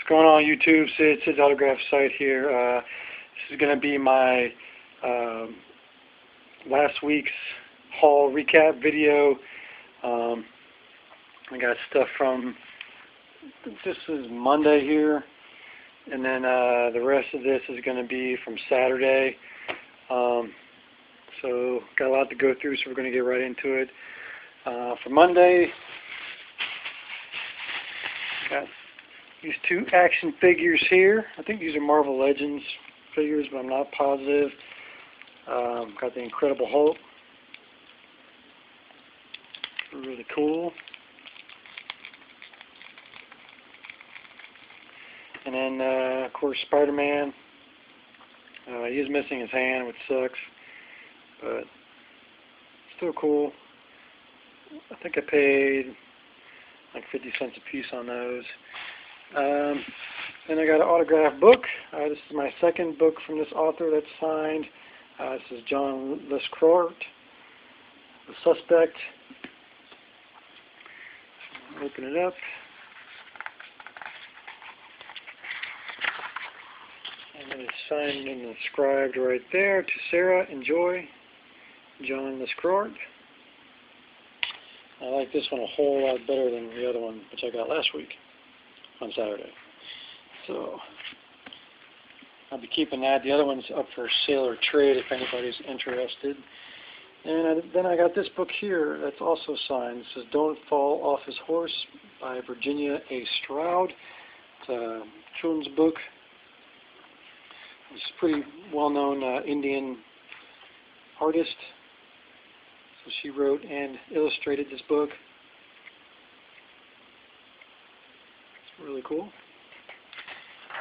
What's going on YouTube? Sid's autograph site here. This is going to be my last week's haul recap video. I got stuff from, this is Monday here, and then the rest of this is going to be from Saturday. So got a lot to go through, so we're going to get right into it. For Monday, got these two action figures here. I think these are Marvel Legends figures, but I'm not positive. Got the Incredible Hulk. Really cool. And then, of course, Spider-Man. He is missing his hand, which sucks, but still cool. I think I paid like 50 cents a piece on those. Then I got an autographed book. This is my second book from this author that's signed. This is John Lescroart, The Suspect. Open it up. And it is signed and inscribed right there to Sarah. Enjoy, John Lescroart. I like this one a whole lot better than the other one, which I got last week on Saturday. So I'll be keeping that. The other one's up for sale or trade if anybody's interested. And then I got this book here that's also signed. It says Don't Fall Off His Horse by Virginia A. Stroud. It's a children's book. It's a pretty well-known Indian artist. So she wrote and illustrated this book. It's really cool.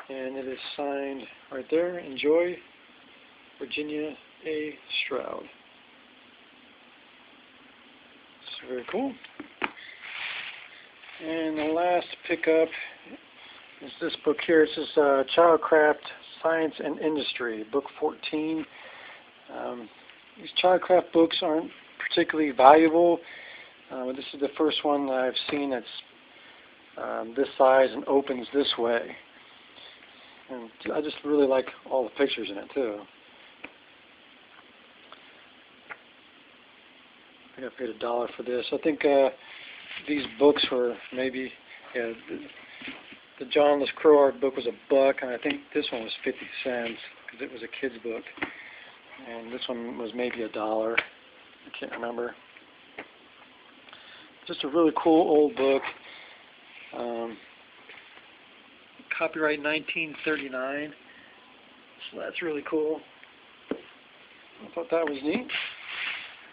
And it is signed right there. Enjoy, Virginia A. Stroud. It's very cool. And the last pickup is this book here. This is Childcraft Science and Industry, book 14. These Childcraft books aren't particularly valuable. But this is the first one that I've seen that's this size and opens this way. And I just really like all the pictures in it too. I think I paid $1 for this. I think these books were maybe, the John Lescroart book was $1, and I think this one was 50 cents because it was a kid's book. And this one was maybe $1. I can't remember. Just a really cool old book. Copyright 1939. So that's really cool. I thought that was neat.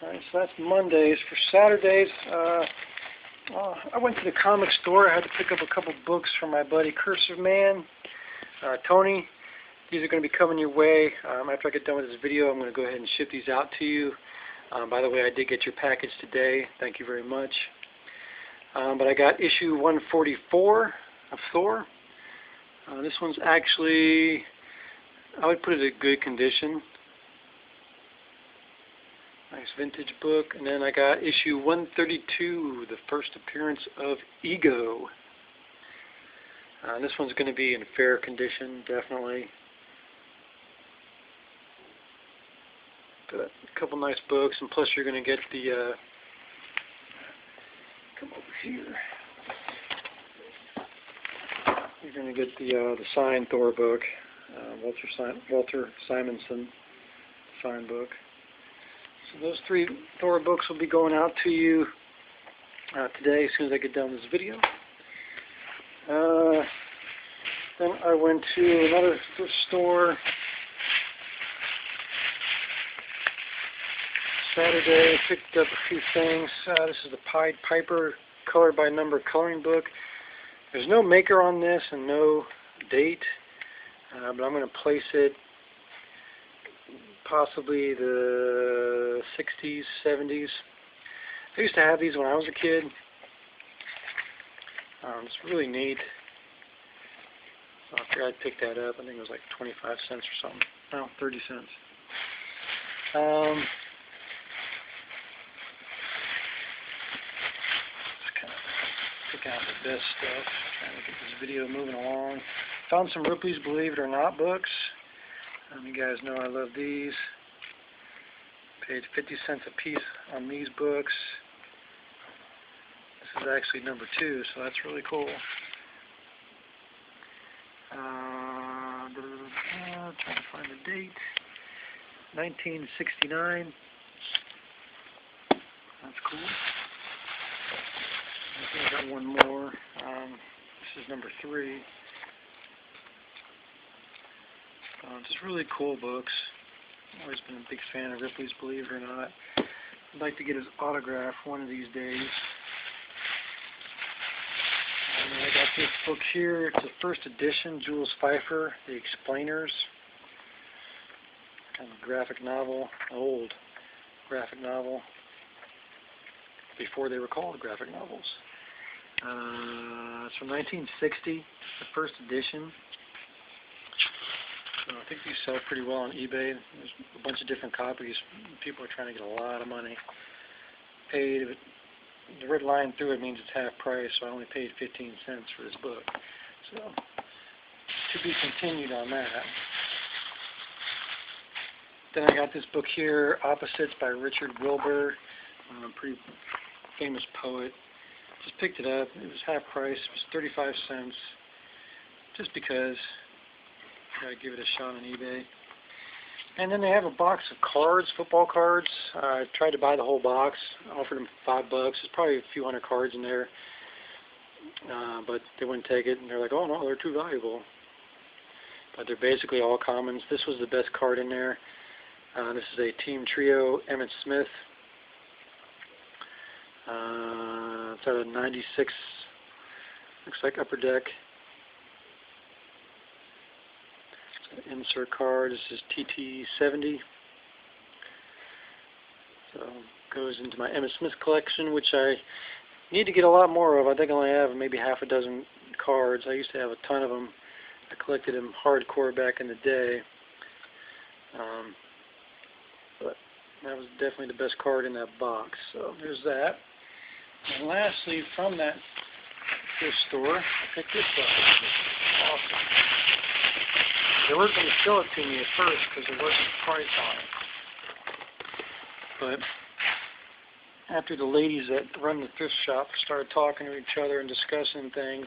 Alright, so that's Mondays. For Saturdays, I went to the comic store. I had to pick up a couple books from my buddy Cursive Man, Tony. These are going to be coming your way. After I get done with this video, I'm going to go ahead and ship these out to you. By the way, I did get your package today. Thank you very much. But I got issue 144 of Thor. This one's actually, I would put it in good condition. Nice vintage book. And then I got issue 132, the first appearance of Ego. This one's going to be in fair condition, definitely. Got a couple nice books, and plus you're going to get the, come over here. You're going to get the signed Thor book, Walter Simonson signed book. So those 3 Thor books will be going out to you today as soon as I get done with this video. Then I went to another store Saturday, picked up a few things. This is the Pied Piper color by number coloring book. There's no maker on this and no date, but I'm going to place it possibly the 60s, 70s. I used to have these when I was a kid. It's really neat. So I figured I'd pick that up. I think it was like 25 cents or something. No, 30 cents. Just kind of pick out the best stuff. Trying to get this video moving along. Found some Ripley's Believe It or Not books. You guys know I love these. Paid 50 cents a piece on these books. This is actually number 2, so that's really cool. Trying to find the date. 1969. That's cool. I think I got one more. This is number 3. Just really cool books. I've always been a big fan of Ripley's Believe It or Not. I'd like to get his autograph one of these days. And I got this book here. It's a first edition, Jules Feiffer, The Explainers. Kind of a graphic novel, old graphic novel, before they were called graphic novels. It's from 1960, the first edition. So I think these sell pretty well on eBay. There's a bunch of different copies. People are trying to get a lot of money. Paid, the red line through it means it's half price, so I only paid 15 cents for this book. So, to be continued on that. Then I got this book here, Opposites by Richard Wilbur, a pretty famous poet. Just picked it up. It was half price. It was 35 cents. Just because I give it a shot on eBay. And then they have a box of cards, football cards. I tried to buy the whole box. I offered them $5. There's probably a few hundred cards in there. But they wouldn't take it. And they're like, oh no, they're too valuable. But they're basically all commons. This was the best card in there. This is a team trio, Emmitt Smith. It's out of 96, looks like Upper Deck. Insert card, this is TT70. So goes into my Emmitt Smith collection, which I need to get a lot more of. I think I only have maybe half a dozen cards. I used to have a ton of them. I collected them hardcore back in the day. But that was definitely the best card in that box. So there's that. And lastly, from that thrift store, I picked this up. Awesome. They weren't going to sell it to me at first because there wasn't a price on it. But after the ladies that run the thrift shop started talking to each other and discussing things,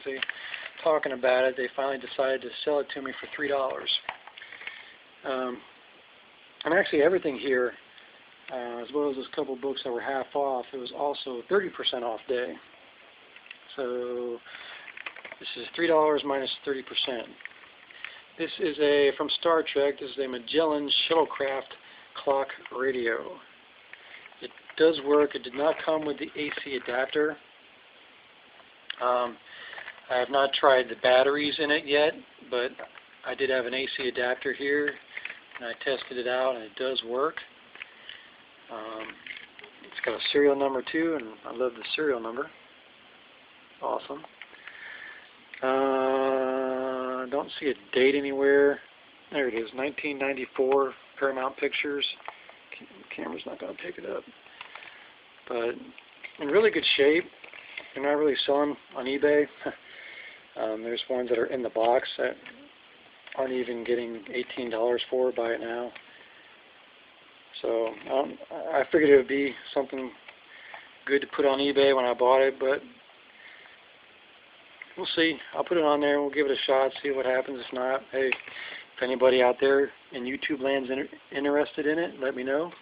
talking about it, they finally decided to sell it to me for $3. And actually everything here, as well as those couple books that were half off, it was also 30% off day. So this is $3 minus 30%. This is from Star Trek. This is a Magellan Shuttlecraft clock radio. It does work. It did not come with the AC adapter. I have not tried the batteries in it yet, but I did have an AC adapter here, and I tested it out, and it does work. It's got a serial number too, and I love the serial number. Awesome. I don't see a date anywhere. There it is, 1994, Paramount Pictures. Camera's not going to pick it up. But in really good shape. They're not really selling on eBay. There's ones that are in the box that aren't even getting $18 for. Buy it now. So I figured it would be something good to put on eBay when I bought it, but we'll see. I'll put it on there. We'll give it a shot, see what happens. If not, hey, if anybody out there in YouTube land's interested in it, let me know.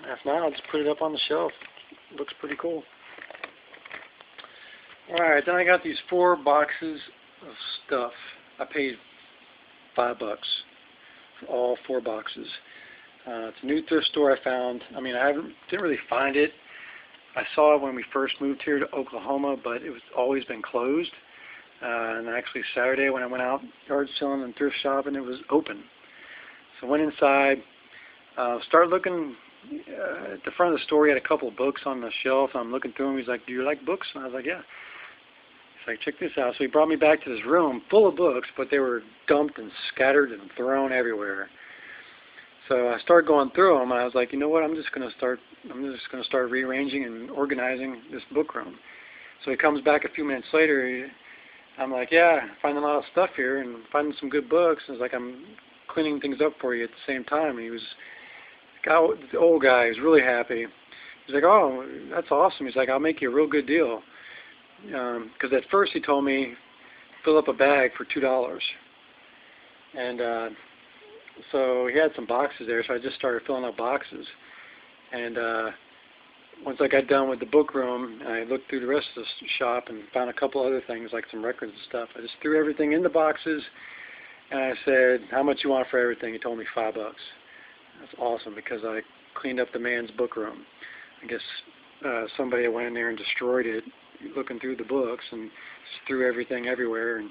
If not, I'll just put it up on the shelf. It looks pretty cool. Alright, then I got these 4 boxes of stuff. I paid $5 for all 4 boxes. It's a new thrift store I found. I mean, didn't really find it. I saw it when we first moved here to Oklahoma, but it was always been closed. And actually Saturday when I went out yard selling and thrift shopping, it was open. So I went inside, started looking at the front of the store. He had a couple of books on the shelf. I'm looking through them. He's like, do you like books? And I was like, yeah. He's like, check this out. So he brought me back to this room full of books, but they were dumped and scattered and thrown everywhere. So I started going through them, and I was like, you know what? I'm just going to start rearranging and organizing this book room. So he comes back a few minutes later, I'm like, yeah, finding a lot of stuff here and finding some good books. And it's like I'm cleaning things up for you at the same time. And he was, the old guy, he was really happy. He's like, oh, that's awesome. He's like, I'll make you a real good deal. Because at first he told me, fill up a bag for $2. And so he had some boxes there, so I just started filling up boxes. And once I got done with the book room, I looked through the rest of the shop and found a couple other things like some records and stuff. I just threw everything in the boxes, and I said, how much you want for everything? He told me $5. That's awesome because I cleaned up the man's book room. I guess somebody went in there and destroyed it, looking through the books, and just threw everything everywhere. And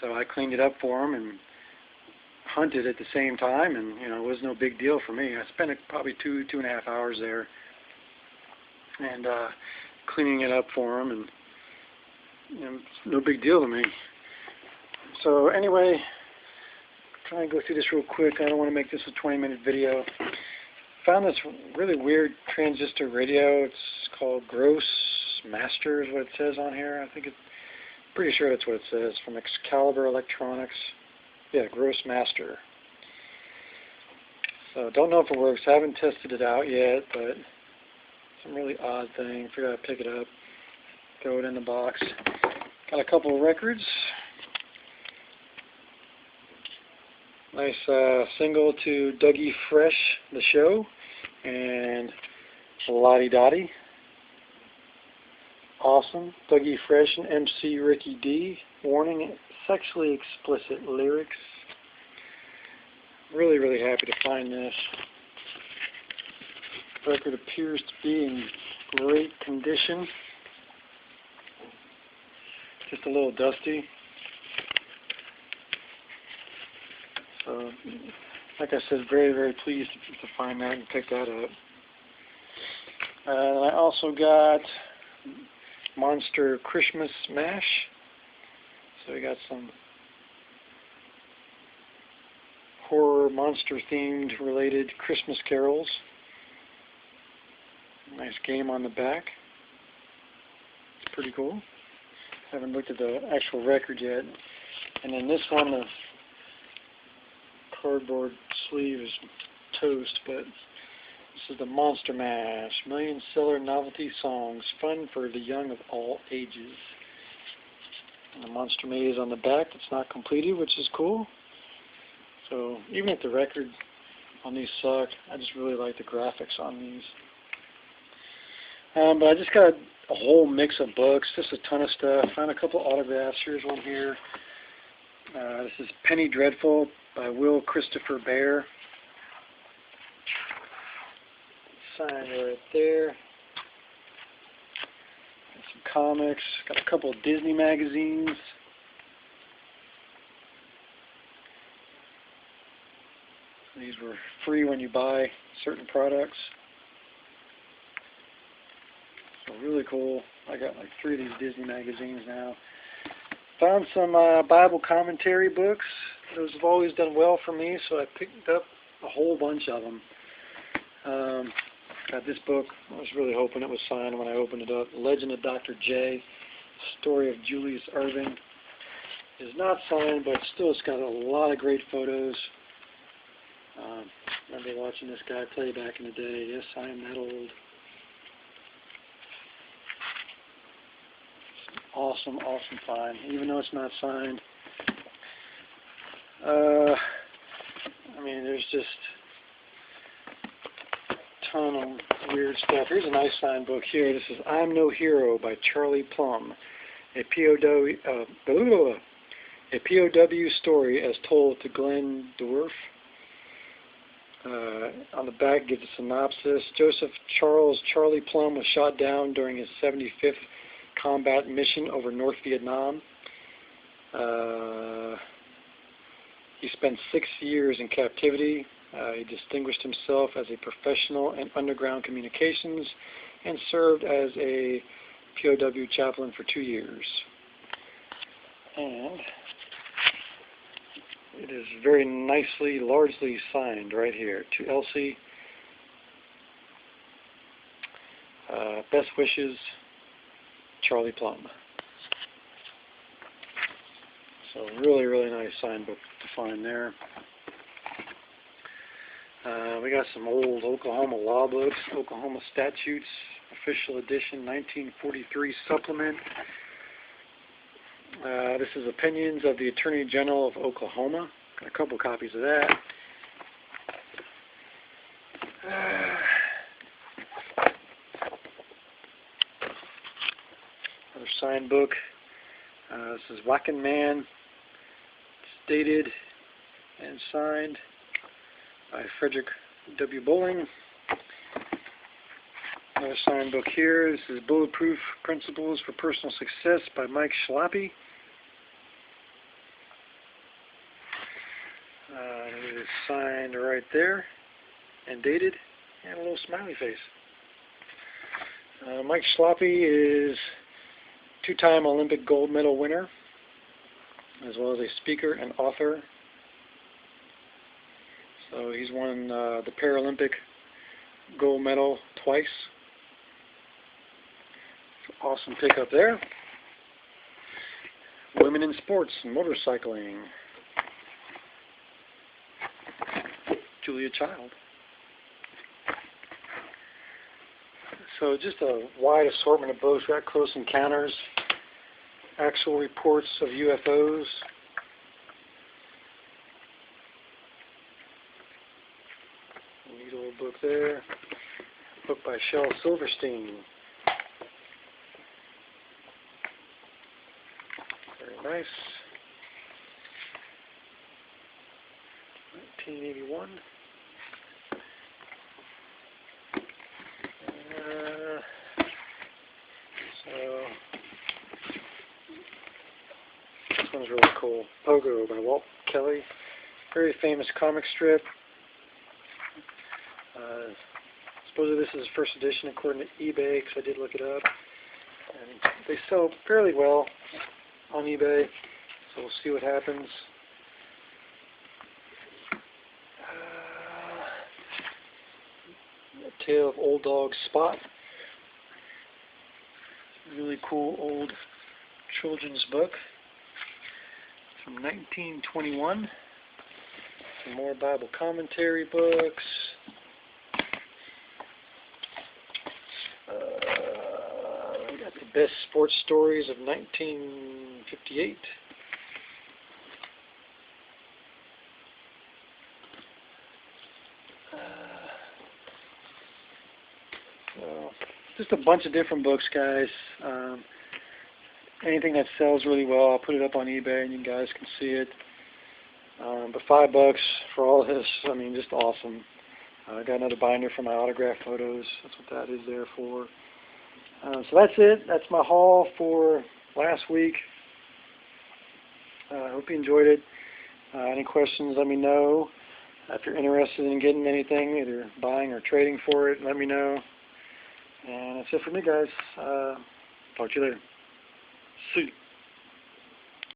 so I cleaned it up for him and hunted at the same time, and it was no big deal for me. I spent probably 2.5 hours there, and cleaning it up for him, and it's no big deal to me. So anyway, try and go through this real quick. I don't want to make this a 20-minute video. Found this really weird transistor radio. It's called Gross Master is what it says on here. I think it's pretty sure that's what it says, from Excalibur Electronics. Yeah, Gross Master. So don't know if it works. I haven't tested it out yet, but some really odd thing. Figured I'd pick it up, throw it in the box. Got a couple of records. Nice single to Dougie Fresh, The Show, and Lottie Dottie. Awesome. Dougie Fresh and MC Ricky D. Warning, sexually explicit lyrics. Really, really happy to find this. The record appears to be in great condition. Just a little dusty. So, like I said, very, very pleased to find that and pick that up. I also got Monster Christmas Mash. So we got some horror monster themed related Christmas carols. Nice game on the back. It's pretty cool. Haven't looked at the actual record yet. And then this one, the cardboard sleeve is toast, but this is the Monster Mash, million seller novelty songs, fun for the young of all ages. And the Monster Maze on the back, it's not completed, which is cool. So even if the record on these suck, I just really like the graphics on these. But I just got a whole mix of books, just a ton of stuff. Found a couple autographs. Here's one here. This is Penny Dreadful by Will Christopher Bear. Signed right there. Got some comics. Got a couple of Disney magazines. These were free when you buy certain products. So really cool. I got like 3 of these Disney magazines now. Found some Bible commentary books. Those have always done well for me, so I picked up a whole bunch of them. Got this book. I was really hoping it was signed when I opened it up. Legend of Dr. J, Story of Julius Irving. It is not signed, but still it's got a lot of great photos. Remember watching this guy play back in the day. Yes, I am that old. Awesome, awesome find, even though it's not signed. I mean, there's just a ton of weird stuff. Here's a nice signed book here. This is I'm No Hero by Charlie Plumb, a POW story as told to Glenn Dwarf. On the back gives a synopsis. Joseph Charles Charlie Plumb was shot down during his 75th combat mission over North Vietnam. He spent 6 years in captivity. He distinguished himself as a professional in underground communications and served as a POW chaplain for 2 years. And it is very nicely, largely signed right here. To Elsie. Best wishes, Charlie Plumb. So really, really nice sign book to find there. We got some old Oklahoma law books, Oklahoma Statutes, official edition, 1943 supplement. This is Opinions of the Attorney General of Oklahoma. Got a couple copies of that. Another signed book. This is Whackin' Man. It's dated and signed by Frederick W. Bowling. Another signed book here. This is Bulletproof Principles for Personal Success by Mike Schlappe. It is signed right there and dated, and a little smiley face. Mike Schlappe is two-time Olympic gold medal winner, as well as a speaker and author. So he's won the Paralympic gold medal twice. Awesome pickup there. Women in Sports and Motorcycling. Julia Child. So just a wide assortment of books. We got Close Encounters, Actual Reports of UFOs. Neat old book there. Book by Shel Silverstein. Very nice. 1981. So this one's really cool. Pogo by Walt Kelly. Very famous comic strip. Supposedly this is first edition according to eBay, because I did look it up. And they sell fairly well on eBay, so we'll see what happens. A Tale of Old Dog Spot. Really cool old children's book from 1921. Some more Bible commentary books. We got the best sports stories of 1958. Just a bunch of different books, guys. Anything that sells really well, I'll put it up on eBay and you guys can see it. But $5 for all this, I mean, just awesome. I got another binder for my autograph photos. That's what that is there for. So that's it. That's my haul for last week. I hope you enjoyed it. Any questions, let me know. If you're interested in getting anything, either buying or trading for it, let me know. And that's it for me, guys. Talk to you later. See you.